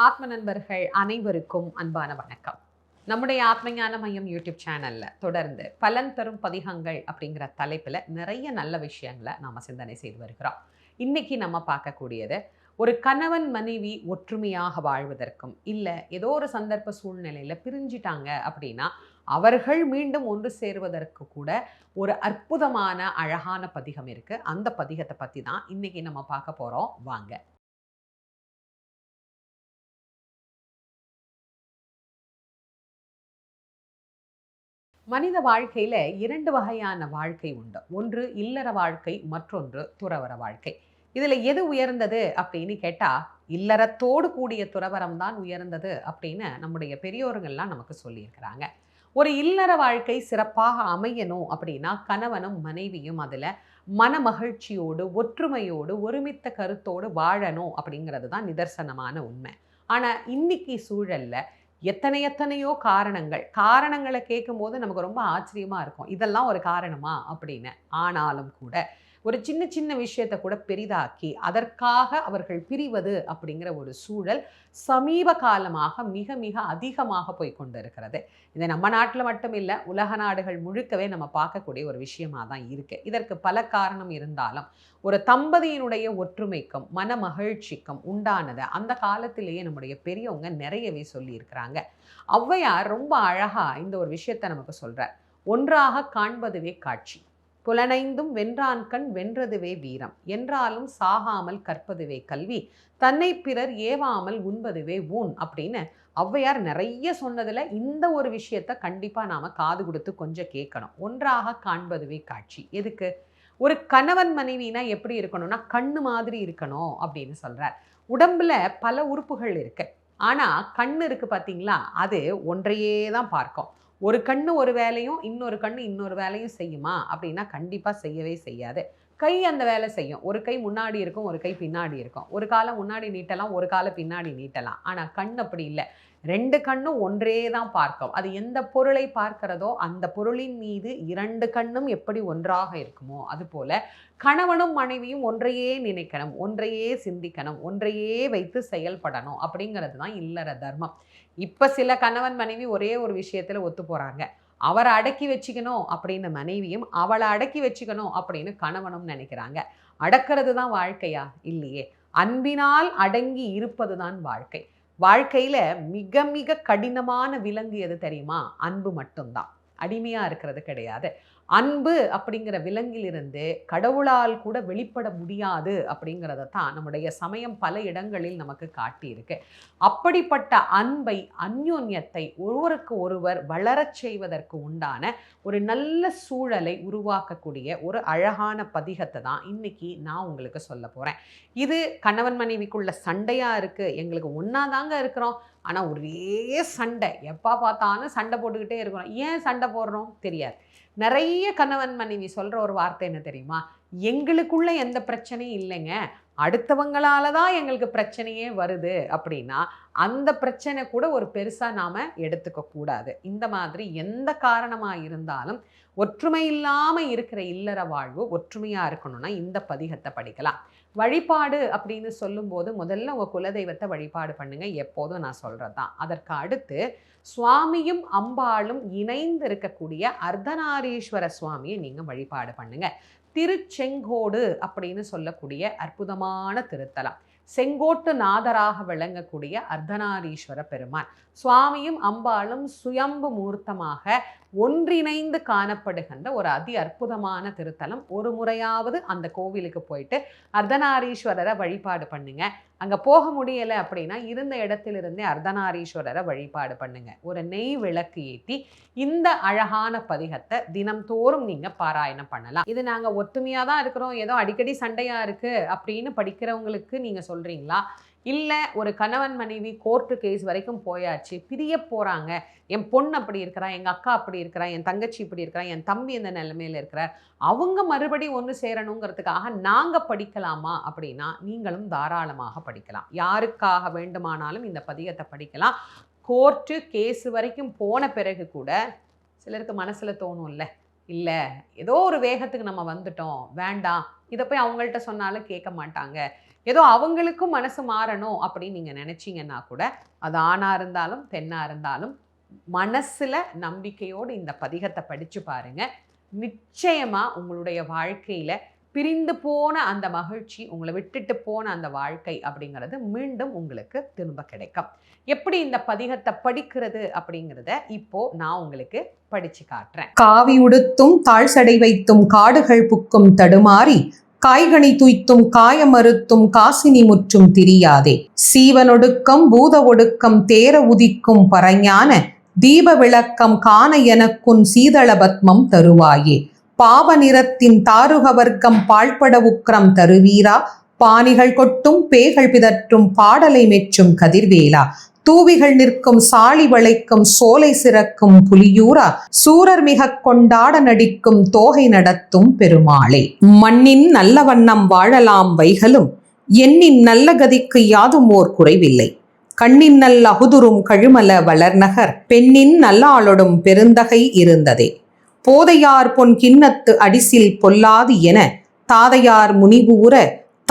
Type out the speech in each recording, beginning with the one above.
ஆத்ம நண்பர்கள் அனைவருக்கும் அன்பான வணக்கம். நம்முடைய ஆத்மஞான மையம் யூடியூப் சேனல்ல தொடர்ந்து பலன் தரும் பதிகங்கள் அப்படிங்கிற தலைப்புல நிறைய நல்ல விஷயங்களை நாம சிந்தனை செய்து வருகிறோம். இன்னைக்கு நம்ம பார்க்கக்கூடியது ஒரு கணவன் மனைவி ஒற்றுமையாக வாழ்வதற்கும் இல்ல ஏதோ ஒரு சந்தர்ப்ப சூழ்நிலையில பிரிஞ்சிட்டாங்க அப்படின்னா அவர்கள் மீண்டும் ஒன்று சேருவதற்கு கூட ஒரு அற்புதமான அழகான பதிகம் இருக்கு. அந்த பதிகத்தை பத்தி தான் இன்னைக்கு நம்ம பார்க்க போறோம். வாங்க. மனித வாழ்க்கையில 2 வகையான வாழ்க்கை உண்டு. ஒன்று இல்லற வாழ்க்கை, மற்றொன்று துறவற வாழ்க்கை. இதுல எது உயர்ந்தது அப்படின்னு கேட்டா, இல்லறத்தோடு கூடிய துறவறம் தான் உயர்ந்தது அப்படின்னு நம்முடைய பெரியோர்கள்லாம் நமக்கு சொல்லியிருக்கிறாங்க. ஒரு இல்லற வாழ்க்கை சிறப்பாக அமையணும் அப்படின்னா, கணவனும் மனைவியும் அதுல மனமகிழ்ச்சியோடு, ஒற்றுமையோடு, ஒருமித்த கருத்தோடு வாழணும் அப்படிங்கிறது தான் நிதர்சனமான உண்மை. ஆனா இன்னைக்கு சூழல்ல எத்தனையோ காரணங்களை கேட்கும்போது நமக்கு ரொம்ப ஆச்சரியமா இருக்கும். இதெல்லாம் ஒரு காரணமா அப்படின்னு. ஆனாலும் கூட ஒரு சின்ன சின்ன விஷயத்த கூட பெரிதாக்கி அதற்காக அவர்கள் பிரிவது அப்படிங்கிற ஒரு சூழல் சமீப காலமாக மிக மிக அதிகமாக போய் கொண்டிருக்கிறது. இது நம்ம நாட்டில் மட்டும் இல்லை, உலக நாடுகள் முழுக்கவே நம்ம பார்க்கக்கூடிய ஒரு விஷயமா தான் இருக்கு. இதற்கு பல காரணம் இருந்தாலும் ஒரு தம்பதியினுடைய ஒற்றுமைக்கும் மன மகிழ்ச்சிக்கும் உண்டானதை அந்த காலத்திலேயே நம்முடைய பெரியவங்க நிறையவே சொல்லியிருக்கிறாங்க. ஔவையார் ரொம்ப அழகா இந்த ஒரு விஷயத்தை நமக்கு சொல்றார். ஒன்றாக காண்பதுவே காட்சி, புலனைந்தும் வென்றான்கண் வென்றதுவே வீரம், என்றாலும் சாகாமல் கற்பதுவே கல்வி, தன்னை பிறர் ஏவாமல் உண்பதுவே ஊன் அப்படின்னு ஔவையார் நிறைய சொன்னதுல இந்த ஒரு விஷயத்த கண்டிப்பா நாம காது கொடுத்து கொஞ்சம் கேட்கணும். ஒன்றாக காண்பதுவே காட்சி. எதுக்கு? ஒரு கணவன் மனைவினா எப்படி இருக்கணும்னா கண்ணு மாதிரி இருக்கணும் அப்படின்னு சொல்றார். உடம்புல பல உறுப்புகள் இருக்கு. ஆனா கண்ணு இருக்கு பாத்தீங்களா, அது ஒன்றையே தான் பார்க்கும். ஒரு கண்ணு ஒரு வேலையும் இன்னொரு கண்ணு இன்னொரு வேலையும் செய்யுமா அப்படின்னா கண்டிப்பா செய்யவே செய்யாது. கை அந்த வேலை செய்யும். ஒரு கை முன்னாடி இருக்கும், ஒரு கை பின்னாடி இருக்கும். ஒரு காலை முன்னாடி நீட்டலாம், ஒரு காலை பின்னாடி நீட்டலாம். ஆனா கண் அப்படி இல்லை. 2 கண்ணும் ஒன்றே தான் பார்க்கும். அது எந்த பொருளை பார்க்கிறதோ அந்த பொருளின் மீது 2 கண்ணும் எப்படி ஒன்றாக இருக்குமோ அதுபோல கணவனும் மனைவியும் ஒன்றையே நினைக்கணும், ஒன்றையே சிந்திக்கணும், ஒன்றையே வைத்து செயல்படணும் அப்படிங்கிறது தான் இல்லற தர்மம். இப்ப சில கணவன் மனைவி ஒரே ஒரு விஷயத்துல ஒத்து போறாங்க. அவரை அடக்கி வச்சுக்கணும் அப்படின்னு மனைவியும், அவளை அடக்கி வச்சுக்கணும் அப்படின்னு கணவனும் நினைக்கிறாங்க. அடக்கிறது தான் வாழ்க்கையா? இல்லையே. அன்பினால் அடங்கி இருப்பது தான் வாழ்க்கை. வாழ்க்கையில மிக மிக கடினமான விலங்கு எது தெரியுமா? அன்பு மட்டும்தான். அடிமையா இருக்கிறது கிடையாது. அன்பு அப்படிங்கிற விலங்கிலிருந்து கடவுளால் கூட வெளிப்பட முடியாது அப்படிங்கிறத தான் நம்முடைய சமயம் பல இடங்களில் நமக்கு காட்டியிருக்கு. அப்படிப்பட்ட அன்பை, அந்யோன்யத்தை ஒருவருக்கு ஒருவர் வளரச் செய்வதற்கு உண்டான ஒரு நல்ல சூழலை உருவாக்கக்கூடிய ஒரு அழகான பதிகத்தை தான் இன்னைக்கு நான் உங்களுக்கு சொல்ல போறேன். இது கணவன் மனைவிக்குள்ள சண்டையா இருக்கு, எங்களுக்கு ஒன்னாதாங்க இருக்கிறோம், ஆனா ஒரே சண்டை, எப்ப பார்த்தாலும் சண்டை போட்டுக்கிட்டே இருக்கிறோம். ஏன் சண்டை போடுறோம் தெரியாது. நிறைய கணவன் மனைவி சொல்ற ஒரு வார்த்தை என்ன தெரியுமா? எங்களுக்குள்ள எந்த பிரச்சனையும் இல்லைங்க, அடுத்தவங்களால தான் எங்களுக்கு பிரச்சனையே வருது அப்படின்னா அந்த பிரச்சனை கூட ஒரு பெருசா நாம எடுத்துக்க கூடாது. இந்த மாதிரி எந்த காரணமா இருந்தாலும் ஒற்றுமை இல்லாம இருக்கிற இல்லற வாழ்வு ஒற்றுமையா இருக்கணும்னா இந்த பதிகத்தை படிக்கலாம். வழிபாடு அப்படின்னு சொல்லும்போது முதல்ல உங்க குலதெய்வத்தை வழிபாடு பண்ணுங்க, எப்போதும் நான் சொல்றதுதான். அதற்கு அடுத்து சுவாமியும் அம்பாளும் இணைந்து இருக்கக்கூடிய அர்த்தநாரீஸ்வர சுவாமியை நீங்க வழிபாடு பண்ணுங்க. திருச்செங்கோடு அப்படின்னு சொல்லக்கூடிய அற்புதமான திருத்தலம். செங்கோட்டு நாதராக விளங்கக்கூடிய அர்த்தநாரீஸ்வர பெருமான். சுவாமியும் அம்பாளும் சுயம்பு மூர்த்தமாக ஒன்றிணைந்து காணப்படுகின்ற ஒரு அதி அற்புதமான திருத்தலம். ஒரு முறையாவது அந்த கோவிலுக்கு போயிட்டு அர்த்தநாரீஸ்வரரை வழிபாடு பண்ணுங்க. அங்க போக முடியல அப்படின்னா இருந்த இடத்திலிருந்தே அர்த்தநாரீஸ்வரரை வழிபாடு பண்ணுங்க. ஒரு நெய் விளக்கு ஏற்றி இந்த அழகான பதிகத்தை தினம்தோறும் நீங்க பாராயணம் பண்ணலாம். இது நாங்க ஒத்துமையா தான் இருக்கிறோம், ஏதோ அடிக்கடி சண்டையா இருக்கு அப்படின்னு படிக்கிறவங்களுக்கு நீங்க சொல்றீங்களா? இல்ல ஒரு கணவன் மனைவி கோர்ட்டு கேஸ் வரைக்கும் போயாச்சு, பிரிய போறாங்க, என் பொண்ணு அப்படி இருக்கிறா, எங்க அக்கா அப்படி இருக்கிறா, என் தங்கச்சி இப்படி இருக்கிறா, என் தம்பி இந்த நிலைமையில இருக்கிறார், அவங்க மறுபடியும் ஒன்று சேரணுங்கிறதுக்காக நாங்க படிக்கலாமா அப்படின்னா நீங்களும் தாராளமாக படிக்கலாம். யாருக்காக வேண்டுமானாலும் இந்த பதிகத்தை படிக்கலாம். கோர்ட்டு கேஸ் வரைக்கும் போன பிறகு கூட சிலருக்கு மனசுல தோணும்ல, இல்ல ஏதோ ஒரு வேகத்துக்கு நம்ம வந்துட்டோம், வேண்டாம், இதை போய் அவங்கள்ட்ட சொன்னாலும் கேட்க மாட்டாங்க, ஏதோ அவங்களுக்கும் மனசு மாறணும் அப்படின்னு நீங்கள் நினச்சிங்கன்னா கூட, அது ஆணாக இருந்தாலும் பெண்ணாக இருந்தாலும் மனசில் நம்பிக்கையோடு இந்த பதிகத்தை படித்து பாருங்கள். நிச்சயமாக உங்களுடைய வாழ்க்கையில் பிரிந்து போன அந்த மகிழ்ச்சி, உங்களை விட்டுட்டு போன அந்த வாழ்க்கை அப்படிங்கிறது மீண்டும் உங்களுக்கு திரும்ப கிடைக்கும். எப்படி இந்த பதிகத்தை படிக்கிறது அப்படிங்கிறத இப்போ நான் உங்களுக்கு படிச்சு காட்டுறேன். காவி உடுத்தும் தாழ்சடை வைத்தும் காடுகள் புக்கும் தடுமாறி காய்கனி துய்த்தும் காயமறுத்தும் காசினி முற்றும் திரியாதே சீவனொடுக்கம் பூத ஒடுக்கம் தேர உதிக்கும் பரஞான தீப விளக்கம் காண எனக்குன் சீதள பத்மம் தருவாயே பாவ நிறத்தின் தாருக வர்க்கம் பாழ்பட உக்கிரம் தருவீரா பாணிகள் கொட்டும் பேய்கள் பிதற்றும் பாடலை மெச்சும் கதிர்வேலா தூவிகள் நிற்கும் சாளி வளைக்கும் சோலை சிறக்கும் புலியூரா சூரர் மிக கொண்டாட நடிக்கும் தோகை நடத்தும் பெருமாளே மண்ணின் நல்ல வண்ணம் வாழலாம் வைகளும் எண்ணின் நல்ல கதிக்கு யாதும் ஓர் குறைவில்லை கண்ணின் நல்ல அகுதுரும் கழுமல வளர்நகர் பெண்ணின் நல்லாளொடும் பெருந்தகை இருந்ததே போதையார் பொன் கிண்ணத்து அடிசில் பொல்லாது என தாதையார் முனிபூர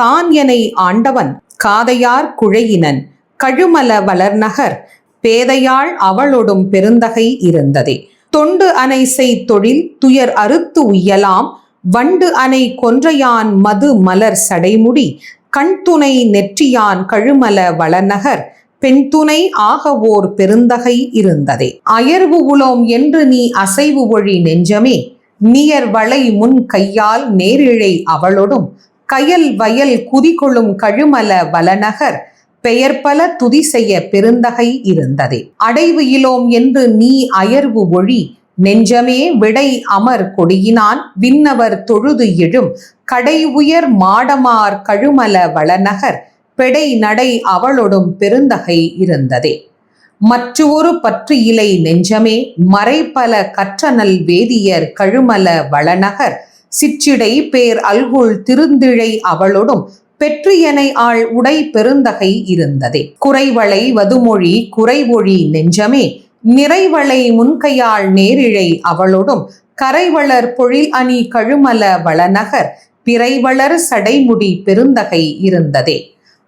தான் எனை ஆண்டவன் காதையார் குழையினன் கழுமல வளர்நகர் பேதையாள் அவளொடும் பெருந்தகை இருந்ததே தொண்டு அணை செய் தொழில் துயர் அறுத்து உய்யலாம் வண்டு அணை கொன்றையான் மது மலர் சடைமுடி கண் துணை நெற்றியான் கழுமல வளநகர் பெண் துணை ஆகவோர் பெருந்தகை இருந்ததே அயர்வு உளோம் என்று நீ அசைவு ஒழி நெஞ்சமே நியர் வளை முன் கையால் நேரிழை அவளொடும் கயல் வயல் குதிகொள்ளும் கழுமல வளநகர் பெயர் பல துதி செய்ய பெருந்தகை இருந்ததே அடைவு இலோம் என்று நீ அயர்வு ஒழி நெஞ்சமே விடை அமர் கொடியினான் விண்ணவர் தொழுது எழும் கடை உயர் மாடமார் கழுமல வளநகர் பெடை நடை அவளொடும் பெருந்தகை இருந்ததே மற்றொரு பற்று இலை நெஞ்சமே மறைபல கற்றனல் வேதியர் கழுமல வளநகர் சிற்றிடை பேர் அல்குள் திருந்திழை அவளொடும் பெற்றியனை ஆள் உடை பெருந்தகை இருந்ததே குறைவளை வதுமொழி குறைவொழி நெஞ்சமே நிறைவளை முன்கையாள் நேரிழை அவளொடும் கரைவளர் பொழில் அணி கழுமல வளநகர் பிறைவளர் சடைமுடி பெருந்தகை இருந்ததே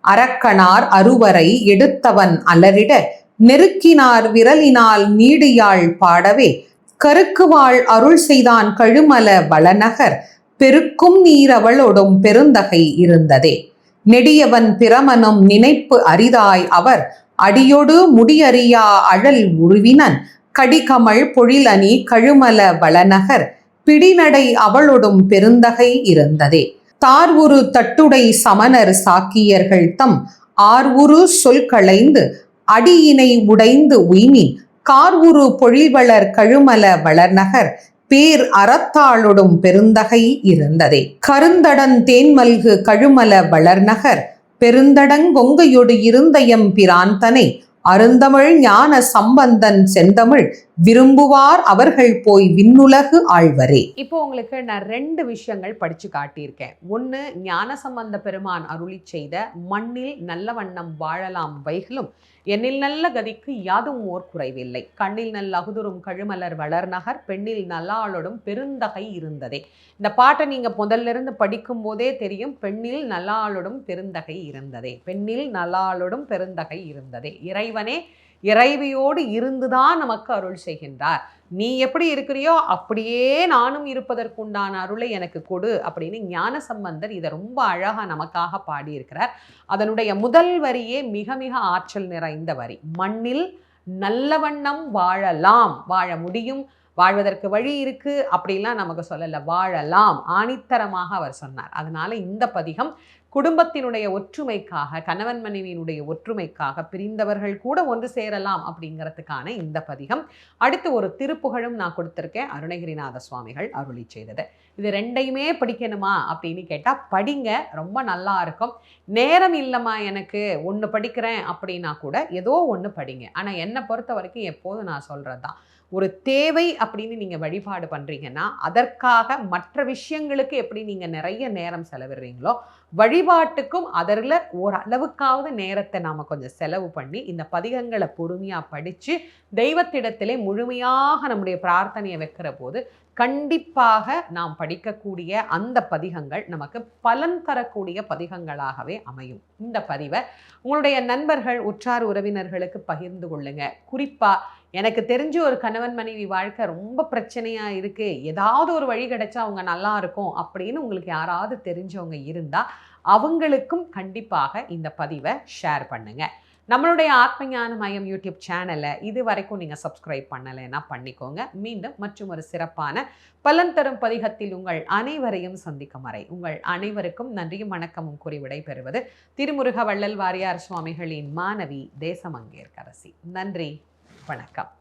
அரக்கனார் அருவரை எடுத்தவன் அலரிட நெருக்கினார் விரலினால் நீடியாள் பாடவே கருக்குவாள் அருள் செய்தான் கழுமல வளநகர் பெருக்கும் நீரவளொடும் பெருந்தகை இருந்ததே நெடியவன் பிரமனும் நினைப்பு அரிதாய் அவர் அடியொடு முடியறியா அழல் உருவினன் கடிகமள் பொழிலணி கழுமல வளநகர் பிடிநடை அவளொடும் பெருந்தகை இருந்ததே தார்வுரு தட்டுடை சமணர் சாக்கியர்கள் தம் ஆர்வுரு சொல் களைந்து அடியினை உடைந்து உய்மின் கார்வுரு பொழில்வளர் கழுமல வளர்நகர் பேர் அறத்தாளொடும் பெருந்தகை இருந்ததே கருந்தடன் தேன்மல்கு கழுமல வளர்நகர் பெருந்தடங்கொங்கையொடு இருந்தயம் பிராந்தனை அருந்தமிழ் ஞான சம்பந்தன் செந்தமிழ் விரும்புவார் அவர்கள் போய் விண்ணுலகு ஆழ்வரே. இப்போ உங்களுக்கு நான் 2 விஷயங்கள் படிச்சு காட்டியிருக்கேன். ஒன்று, ஞான சம்பந்த பெருமான் அருளி செய்த மண்ணில் நல்ல வண்ணம் வாழலாம் வைகளும் எண்ணில் நல்ல கதிக்கு யாதும் ஓர் குறைவில்லை கண்ணில் நல்ல அகுதுரும் கழுமலர் வளர்நகர் பெண்ணில் நல்லாளொடும் பெருந்தகை இருந்ததே. இந்த பாட்டை நீங்க முதல்ல இருந்து படிக்கும் போதே தெரியும். பெண்ணில் நல்லாளொடும் பெருந்தகை இருந்ததே, பெண்ணில் நல்லாளொடும் பெருந்தகை இருந்ததே. இறைவனே இறைவியோடு இருந்துதான் நமக்கு அருள் செய்கின்றார். நீ எப்படி இருக்கிறியோ அப்படியே நானும் இருப்பதற்குண்டான அருளை எனக்கு கொடு அப்படின்னு ஞான சம்பந்தர் இதை ரொம்ப அழகா நமக்காக பாடியிருக்கிறார். அதனுடைய முதல் வரியே மிக மிக ஆற்றல் நிறைந்த வரி. மண்ணில் நல்ல வண்ணம் வாழலாம், வாழ முடியும், வாழ்வதற்கு வழி இருக்கு அப்படிலாம் நமக்கு சொல்லல, வாழலாம் ஆணித்தரமாக அவர் சொன்னார். அதனால இந்த பதிகம் குடும்பத்தினுடைய ஒற்றுமைக்காக, கணவன் மனைவியினுடைய ஒற்றுமைக்காக, பிரிந்தவர்கள் கூட ஒன்று சேரலாம் அப்படிங்கிறதுக்கான இந்த பதிகம். அடுத்து ஒரு திருப்புகழும் நான் கொடுத்துருக்கேன், அருணகிரிநாத சுவாமிகள் அருளி செய்தது. இது 2யுமே படிக்கணுமா அப்படின்னு கேட்டால் படிங்க, ரொம்ப நல்லா இருக்கும். நேரம் இல்லைம்மா எனக்கு ஒன்று படிக்கிறேன் அப்படின்னா கூட ஏதோ ஒன்று படிங்க. ஆனால் என்னை பொறுத்த வரைக்கும் எப்போதும் நான் சொல்கிறது தான், ஒரு தேவை அப்படின்னு நீங்கள் வழிபாடு பண்ணுறீங்கன்னா அதற்காக மற்ற விஷயங்களுக்கு எப்படி நீங்கள் நிறைய நேரம் செலவிடுறீங்களோ வழிபாட்டுக்கும் அதில் ஓரளவுக்காவது நேரத்தை நாம் கொஞ்சம் செலவு பண்ணி இந்த பதிகங்களை பொறுமையாக படித்து தெய்வத்திடத்திலே முழுமையாக நம்முடைய பிரார்த்தனையை வைக்கிற போது கண்டிப்பாக நாம் படிக்கக்கூடிய அந்த பதிகங்கள் நமக்கு பலன் தரக்கூடிய பதிகங்களாகவே அமையும். இந்த பதிவை உங்களுடைய நண்பர்கள் உற்றார் உறவினர்களுக்கு பகிர்ந்து கொள்ளுங்க. குறிப்பாக எனக்கு தெரிஞ்சு ஒரு கணவன் மனைவி வாழ்க்கை ரொம்ப பிரச்சனையாக இருக்குது, ஏதாவது ஒரு வழி கிடைச்சா அவங்க நல்லா இருக்கும் அப்படின்னு உங்களுக்கு யாராவது தெரிஞ்சவங்க இருந்தால் அவங்களுக்கும் கண்டிப்பாக இந்த பதிவை ஷேர் பண்ணுங்க. நம்மளுடைய ஆத்மஞான மையம் யூடியூப் சேனலை இது வரைக்கும் நீங்கள் சப்ஸ்கிரைப் பண்ணலைன்னா பண்ணிக்கோங்க. மீண்டும் மற்றும் ஒரு சிறப்பான பலன் தரும் பதிகத்தில் உங்கள் அனைவரையும் சந்திக்கும் வரை உங்கள் அனைவருக்கும் நன்றியும் வணக்கமும் கூறி விடைபெறுவது திருமுருக வள்ளல் வாரியார் சுவாமிகளின் மாணவி தேசமங்கேற்கரசி. நன்றி, வணக்கம்.